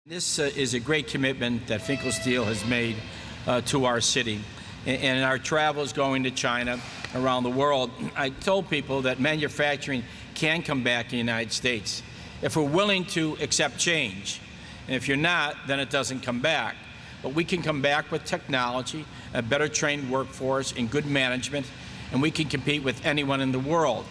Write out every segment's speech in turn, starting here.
This is a great commitment that Finkl Steel has made to our city. And our travels going to China, around the world, I told people that manufacturing can come back in the United States if we're willing to accept change. And if you're not, then it doesn't come back. But we can come back with technology, a better trained workforce, and good management, and we can compete with anyone in the world.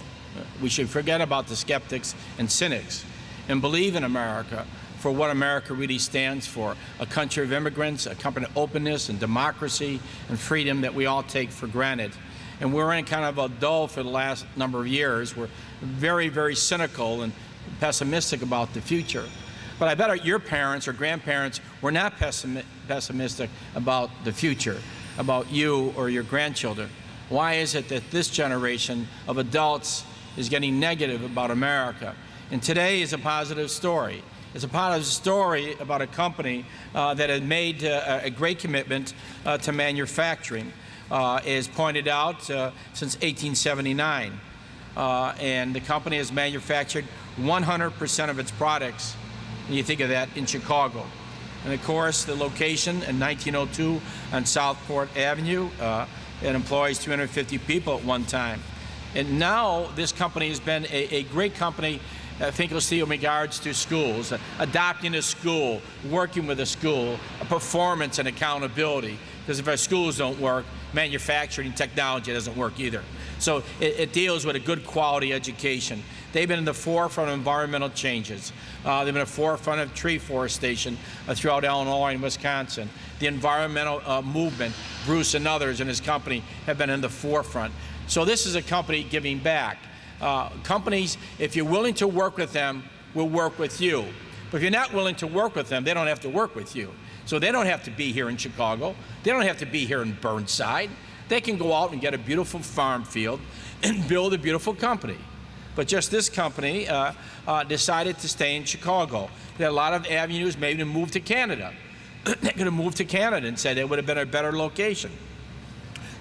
We should forget about the skeptics and cynics and believe in America for what America really stands for, a country of immigrants, a country of openness and democracy and freedom that we all take for granted. And we're in kind of a lull for the last number of years. We're very, very cynical and pessimistic about the future. But I bet your parents or grandparents were not pessimistic about the future, about you or your grandchildren. Why is it that this generation of adults is getting negative about America? And today is a positive story. It's a positive story about a company that has made a great commitment to manufacturing, as pointed out, since 1879. And the company has manufactured 100% of its products, and you think of that, in Chicago. And of course, the location in 1902 on Southport Avenue, it employs 250 people at one time. And now this company has been a great company, Finkl Steel, in regards to schools, adopting a school, working with a school, a performance and accountability. Because if our schools don't work, manufacturing technology doesn't work either. So it deals with a good quality education. They've been in the forefront of environmental changes. They've been at the forefront of tree forestation throughout Illinois and Wisconsin. The environmental movement, Bruce and others and his company have been in the forefront. So this is a company giving back. Companies, if you're willing to work with them, will work with you. But if you're not willing to work with them, they don't have to work with you. So they don't have to be here in Chicago. They don't have to be here in Burnside. They can go out and get a beautiful farm field and build a beautiful company. But just this company decided to stay in Chicago. There are a lot of avenues maybe to move to Canada. They could have moved to Canada and said it would have been a better location.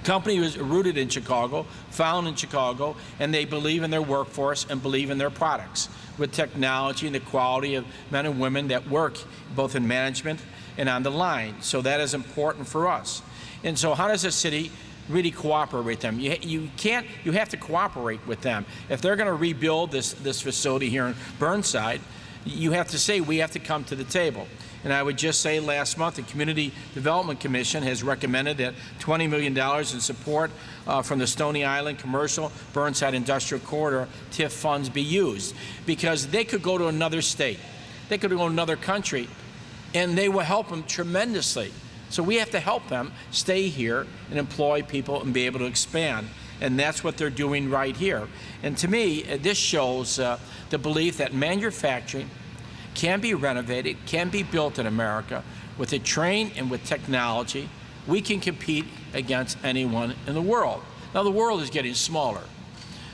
Company was rooted in Chicago, found in Chicago, and they believe in their workforce and believe in their products with technology and the quality of men and women that work both in management and on the line. So that is important for us. And so how does a city really cooperate with them? You have to cooperate with them. If they're going to rebuild this facility here in Burnside, you have to say we have to come to the table. And I would just say last month the Community Development Commission has recommended that $20 million in support from the Stony Island Commercial Burnside Industrial Corridor TIF funds be used, because they could go to another state, they could go to another country, and they will help them tremendously. So we have to help them stay here and employ people and be able to expand. And that's what they're doing right here. And to me, this shows the belief that manufacturing can be renovated, can be built in America. With a train and with technology, we can compete against anyone in the world. Now, the world is getting smaller.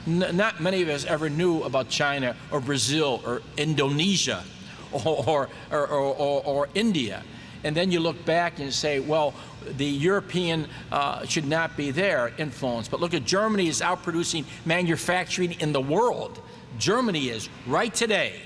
Not many of us ever knew about China or Brazil or Indonesia or India. And then you look back and say, well, the European should not be their influence. But look at Germany is outproducing manufacturing in the world. Germany is, right today.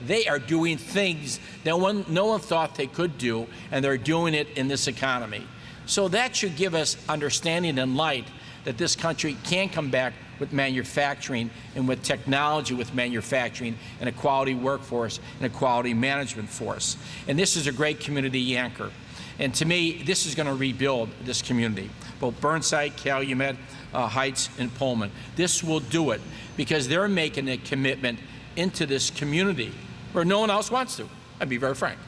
They are doing things that no one thought they could do, and they're doing it in this economy. So that should give us understanding and light that this country can come back with manufacturing and with technology with manufacturing and a quality workforce and a quality management force. And this is a great community anchor. And to me, this is going to rebuild this community, both Burnside, Calumet Heights, and Pullman. This will do it because they're making a commitment into this community where no one else wants to. I'd be very frank.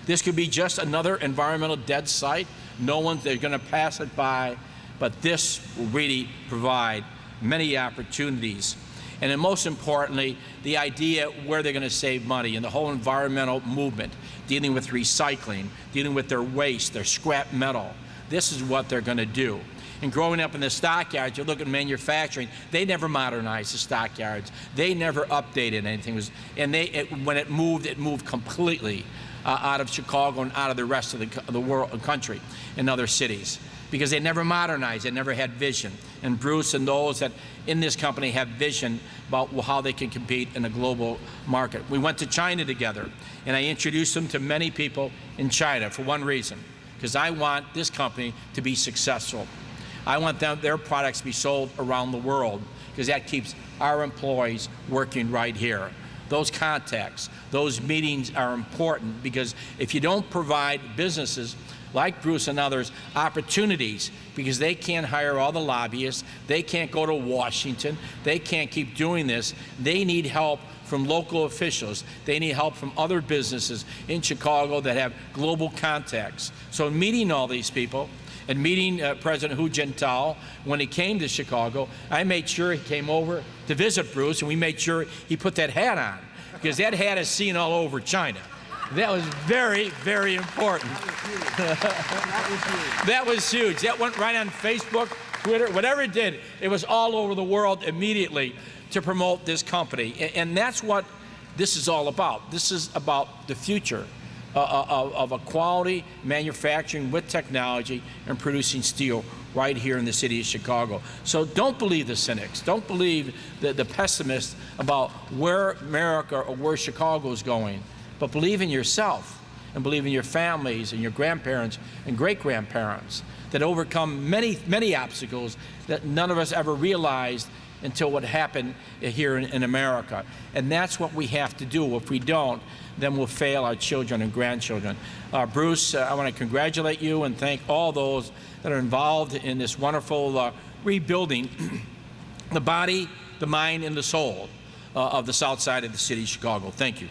This could be just another environmental dead site. No one's going to pass it by, but this will really provide many opportunities. And then most importantly, the idea where they're going to save money and the whole environmental movement, dealing with recycling, dealing with their waste, their scrap metal. This is what they're going to do. And growing up in the stockyards, you look at manufacturing, they never modernized the stockyards. They never updated anything. And when it moved completely out of Chicago and out of the rest of the world, country and other cities. because they never modernized, they never had vision. And Bruce and those that in this company have vision about how they can compete in a global market. We went to China together, and I introduced them to many people in China for one reason, because I want this company to be successful. I want their products to be sold around the world, because that keeps our employees working right here. Those contacts, those meetings are important, because if you don't provide businesses like Bruce and others opportunities, because they can't hire all the lobbyists, they can't go to Washington, they can't keep doing this, they need help from local officials, they need help from other businesses in Chicago that have global contacts. So meeting all these people, and meeting President Hu Jintao when he came to Chicago, I made sure he came over to visit Bruce, and we made sure he put that hat on, because that hat is seen all over China. That was very, very important. That was huge. That went right on Facebook, Twitter, whatever it did. It was all over the world immediately to promote this company. And that's what this is all about. This is about the future of a quality manufacturing with technology and producing steel right here in the city of Chicago. So don't believe the cynics. Don't believe the pessimists about where America or where Chicago is going. But believe in yourself, and believe in your families and your grandparents and great-grandparents that overcome many, many obstacles that none of us ever realized until what happened here in America. And that's what we have to do. If we don't, then we'll fail our children and grandchildren. Bruce, I want to congratulate you and thank all those that are involved in this wonderful rebuilding the body, the mind, and the soul of the south side of the city of Chicago. Thank you.